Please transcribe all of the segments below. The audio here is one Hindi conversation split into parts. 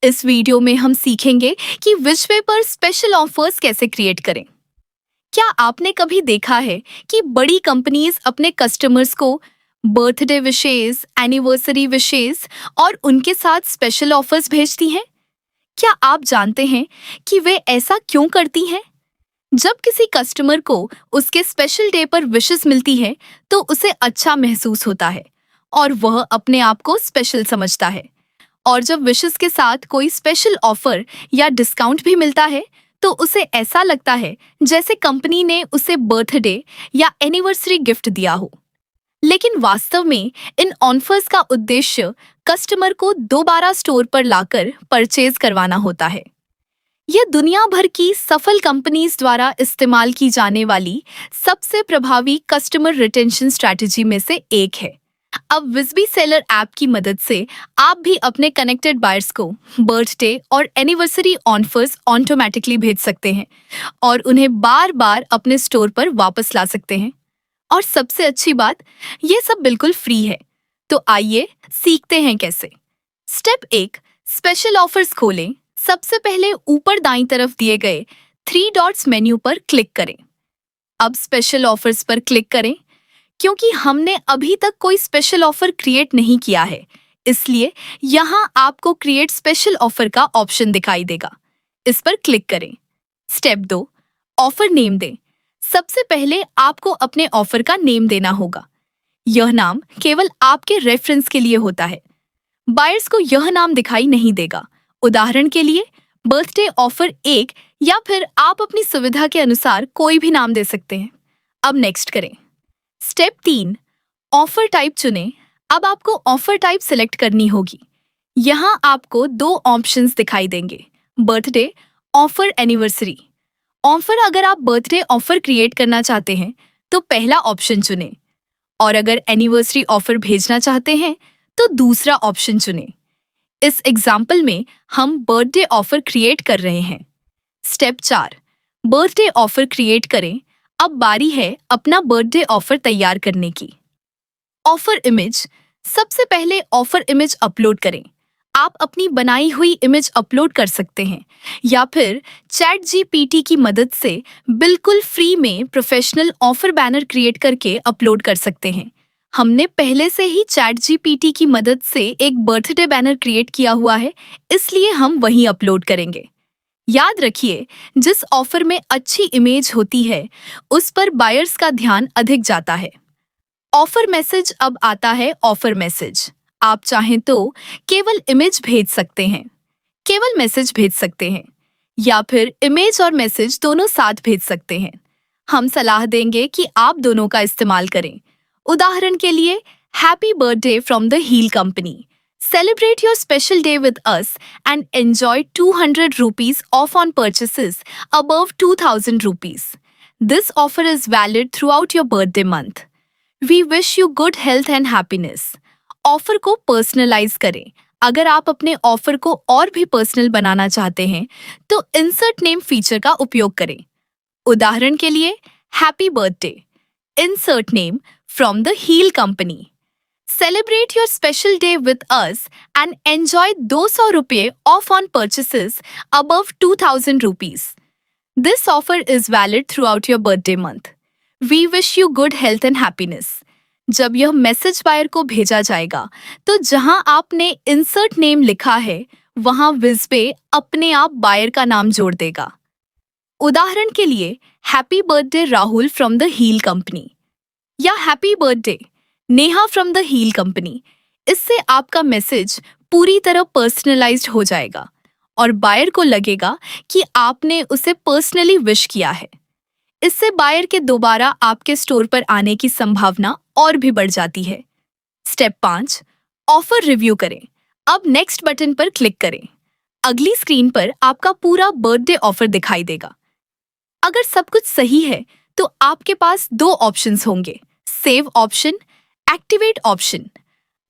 इस वीडियो में हम सीखेंगे कि विश पे पर स्पेशल ऑफर्स कैसे क्रिएट करें। क्या आपने कभी देखा है कि बड़ी कंपनीज अपने कस्टमर्स को बर्थडे विशेस, एनिवर्सरी विशेस और उनके साथ स्पेशल ऑफर्स भेजती हैं? क्या आप जानते हैं कि वे ऐसा क्यों करती हैं? जब किसी कस्टमर को उसके स्पेशल डे पर विशेस मिलती है, तो उसे अच्छा महसूस होता है और वह अपने आप को स्पेशल समझता है। और जब विशेस के साथ कोई स्पेशल ऑफर या डिस्काउंट भी मिलता है, तो उसे ऐसा लगता है जैसे कंपनी ने उसे बर्थडे या एनिवर्सरी गिफ्ट दिया हो। लेकिन वास्तव में इन ऑफर्स का उद्देश्य कस्टमर को दोबारा स्टोर पर लाकर परचेज करवाना होता है। यह दुनिया भर की सफल कंपनीज द्वारा इस्तेमाल की जाने वाली सबसे प्रभावी कस्टमर रिटेंशन स्ट्रैटेजी में से एक है। अब विज़बी सेलर ऐप की मदद से आप भी अपने कनेक्टेड बायर्स को बर्थडे और एनिवर्सरी ऑफर्स ऑटोमेटिकली भेज सकते हैं और उन्हें बार बार अपने स्टोर पर वापस ला सकते हैं। और सबसे अच्छी बात, ये सब बिल्कुल फ्री है। तो आइए सीखते हैं कैसे। स्टेप 1, स्पेशल ऑफर्स खोलें। सबसे पहले ऊपर दाईं तरफ दिए गए 3 डॉट्स मेन्यू पर क्लिक करें। अब स्पेशल ऑफर्स पर क्लिक करें। क्योंकि हमने अभी तक कोई स्पेशल ऑफर क्रिएट नहीं किया है, इसलिए यहाँ आपको क्रिएट स्पेशल ऑफर का ऑप्शन दिखाई देगा। इस पर क्लिक करें। स्टेप 2, ऑफर नेम दें। सबसे पहले आपको अपने ऑफर का नेम देना होगा। यह नाम केवल आपके रेफरेंस के लिए होता है। बायर्स को यह नाम दिखाई नहीं देगा। उदाहरण के लिए बर्थडे ऑफर 1, या फिर आप अपनी सुविधा के अनुसार कोई भी नाम दे सकते हैं। अब नेक्स्ट करें। स्टेप 3, ऑफर टाइप चुनें। अब आपको ऑफर टाइप सिलेक्ट करनी होगी। यहाँ आपको 2 ऑप्शंस दिखाई देंगे, बर्थडे ऑफर, एनिवर्सरी ऑफर। अगर आप बर्थडे ऑफर क्रिएट करना चाहते हैं तो पहला ऑप्शन चुनें, और अगर एनिवर्सरी ऑफर भेजना चाहते हैं तो दूसरा ऑप्शन चुनें। इस एग्जाम्पल में हम बर्थडे ऑफर क्रिएट कर रहे हैं। स्टेप 4, बर्थडे ऑफर क्रिएट करें। अब बारी है अपना बर्थडे ऑफर तैयार करने की। Offer image. सबसे पहले ऑफर इमेज अपलोड करें। आप अपनी बनाई हुई इमेज अपलोड कर सकते हैं या फिर चैट जीपीटी की मदद से बिल्कुल फ्री में प्रोफेशनल ऑफर बैनर क्रिएट करके अपलोड कर सकते हैं। हमने पहले से ही चैट जीपीटी की मदद से एक बर्थडे बैनर क्रिएट किया हुआ है, इसलिए हम वही अपलोड करेंगे। याद रखिए, जिस ऑफर में अच्छी इमेज होती है उस पर बायर्स का ध्यान अधिक जाता है। Offer message. अब आता है ऑफर मैसेज। आप चाहें तो केवल इमेज भेज सकते हैं, केवल मैसेज भेज सकते हैं, या फिर इमेज और मैसेज दोनों साथ भेज सकते हैं। हम सलाह देंगे कि आप दोनों का इस्तेमाल करें। उदाहरण के लिए, happy birthday from the heal company. Celebrate your special day with us and enjoy 200 rupees off on purchases above 2000 rupees. This offer is valid throughout your birthday month. We wish you good health and happiness. Offer को पर्सनलाइज करें। अगर आप अपने ऑफर को और भी पर्सनल बनाना चाहते हैं तो इंसर्ट नेम फीचर का उपयोग करें। उदाहरण के लिए, happy birthday, insert name from the heal company. Celebrate your special day with us and enjoy 200 रुपये off on purchases above 2000 rupees. This offer is valid throughout your birthday month. We wish you good health and happiness. जब यह मैसेज बायर को भेजा जाएगा तो जहां आपने इंसर्ट नेम लिखा है वहां विज़बे अपने आप बायर का नाम जोड़ देगा। उदाहरण के लिए, happy birthday Rahul from the heal company या happy birthday Neha from the heal company. इससे आपका मैसेज पूरी तरह पर्सनलाइज्ड हो जाएगा और बायर को लगेगा कि आपने उसे पर्सनली विश किया है। इससे बायर के दोबारा आपके स्टोर पर आने की संभावना और भी बढ़ जाती है। स्टेप 5, ऑफर रिव्यू करें। अब नेक्स्ट बटन पर क्लिक करें। अगली स्क्रीन पर आपका पूरा बर्थडे ऑफर दिखाई देगा। अगर सब कुछ सही है तो आपके पास 2 ऑप्शंस होंगे, सेव ऑप्शन, एक्टिवेट ऑप्शन।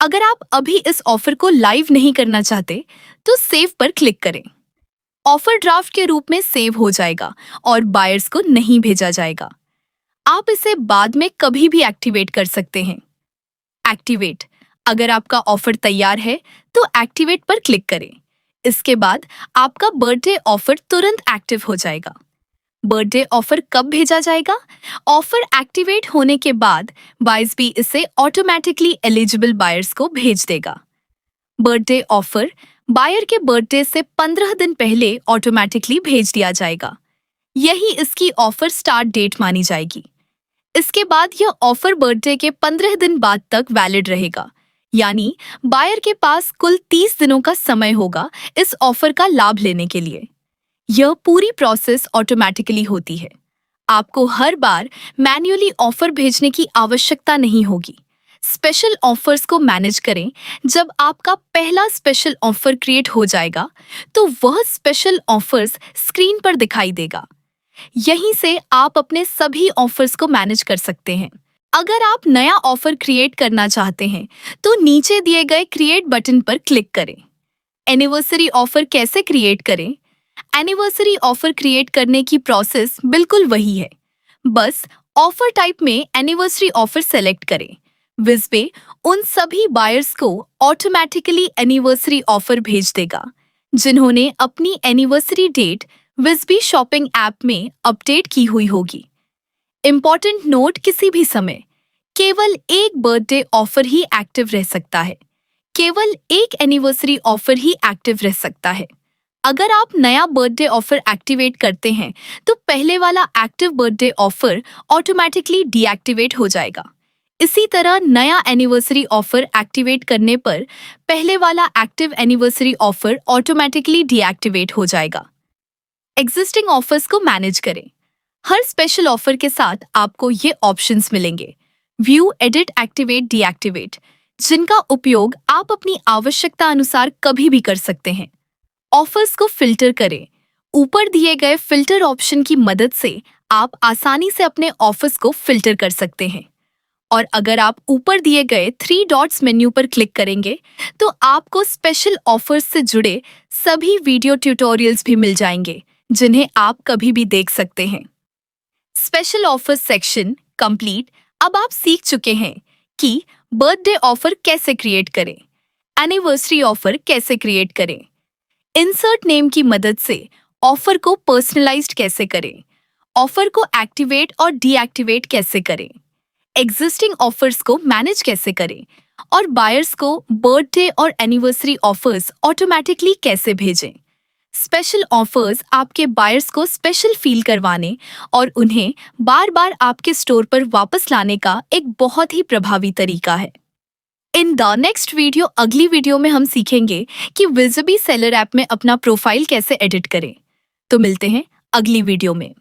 अगर आप अभी इस ऑफर को लाइव नहीं करना चाहते तो सेव पर क्लिक करें। ऑफर ड्राफ्ट के रूप में सेव हो जाएगा और बायर्स को नहीं भेजा जाएगा। आप इसे बाद में कभी भी एक्टिवेट कर सकते हैं। एक्टिवेट। अगर आपका ऑफर तैयार है तो एक्टिवेट पर क्लिक करें। इसके बाद आपका बर्थडे ऑफर तुरंत एक्टिव हो जाएगा। बर्थडे ऑफर कब भेजा जाएगा? ऑफर एक्टिवेट होने के बाद बायर्स इसे ऑटोमेटिकली एलिजिबल बायर्स को भेज देगा। बर्थडे ऑफर बायर के बर्थडे से 15 दिन पहले ऑटोमेटिकली भेज दिया जाएगा। यही इसकी ऑफर स्टार्ट डेट मानी जाएगी। इसके बाद यह ऑफर बर्थडे के 15 दिन बाद तक वैलिड रहेगा, यानी बायर के पास कुल 30 दिनों का समय होगा इस ऑफर का लाभ लेने के लिए। यह पूरी प्रोसेस ऑटोमेटिकली होती है। आपको हर बार मैन्युअली ऑफर भेजने की आवश्यकता नहीं होगी। स्पेशल ऑफर्स को मैनेज करें। जब आपका पहला स्पेशल ऑफर क्रिएट हो जाएगा तो वह स्पेशल ऑफर्स स्क्रीन पर दिखाई देगा। यहीं से आप अपने सभी ऑफर्स को मैनेज कर सकते हैं। अगर आप नया ऑफर क्रिएट करना चाहते हैं तो नीचे दिए गए क्रिएट बटन पर क्लिक करें। एनिवर्सरी ऑफर कैसे क्रिएट करें? एनिवर्सरी ऑफर क्रिएट करने की प्रोसेस बिल्कुल वही है। बस ऑफर टाइप में एनिवर्सरी ऑफर सेलेक्ट करें। विज़बे उन सभी बायर्स को ऑटोमेटिकली एनिवर्सरी ऑफर भेज देगा जिन्होंने अपनी एनिवर्सरी डेट विज़बी शॉपिंग ऐप में अपडेट की हुई होगी। इम्पॉर्टेंट नोट, किसी भी समय केवल एक बर्थडे ऑफर ही एक्टिव रह सकता है। केवल एक एनिवर्सरी ऑफर ही एक्टिव रह सकता है। अगर आप नया बर्थडे ऑफर एक्टिवेट करते हैं तो पहले वाला active birthday offer automatically deactivate हो जाएगा। इसी तरह नया एनिवर्सरी ऑफर एक्टिवेट करने पर पहले वाला active anniversary offer automatically deactivate हो जाएगा। एग्जिस्टिंग ऑफर्स को मैनेज करें। हर स्पेशल ऑफर के साथ आपको ये ऑप्शंस मिलेंगे: व्यू, एडिट, एक्टिवेट, डीएक्टिवेट, जिनका उपयोग आप अपनी आवश्यकता अनुसार कभी भी कर सकते हैं। ऑफर्स को फिल्टर करें। ऊपर दिए गए फिल्टर ऑप्शन की मदद से आप आसानी से अपने ऑफर्स को फिल्टर कर सकते हैं। और अगर आप ऊपर दिए गए 3 डॉट्स मेन्यू पर क्लिक करेंगे तो आपको स्पेशल ऑफर्स से जुड़े सभी वीडियो ट्यूटोरियल्स भी मिल जाएंगे जिन्हें आप कभी भी देख सकते हैं। Special offers section complete. अब आप सीख चुके हैं कि बर्थडे ऑफर कैसे क्रिएट करें, एनिवर्सरी ऑफर कैसे क्रिएट करें, इंसर्ट नेम की मदद से ऑफर को पर्सनलाइज्ड कैसे करें, ऑफर को एक्टिवेट और डीएक्टिवेट कैसे करें, एग्जिस्टिंग ऑफर्स को मैनेज कैसे करें और बायर्स को बर्थडे और एनिवर्सरी ऑफर्स ऑटोमेटिकली कैसे भेजें। स्पेशल ऑफर्स आपके बायर्स को स्पेशल फील करवाने और उन्हें बार बार आपके स्टोर पर वापस लाने का एक बहुत ही प्रभावी तरीका है। इन द नेक्स्ट वीडियो, अगली वीडियो में हम सीखेंगे कि विज़बी सेलर ऐप में अपना प्रोफाइल कैसे एडिट करें। तो मिलते हैं अगली वीडियो में।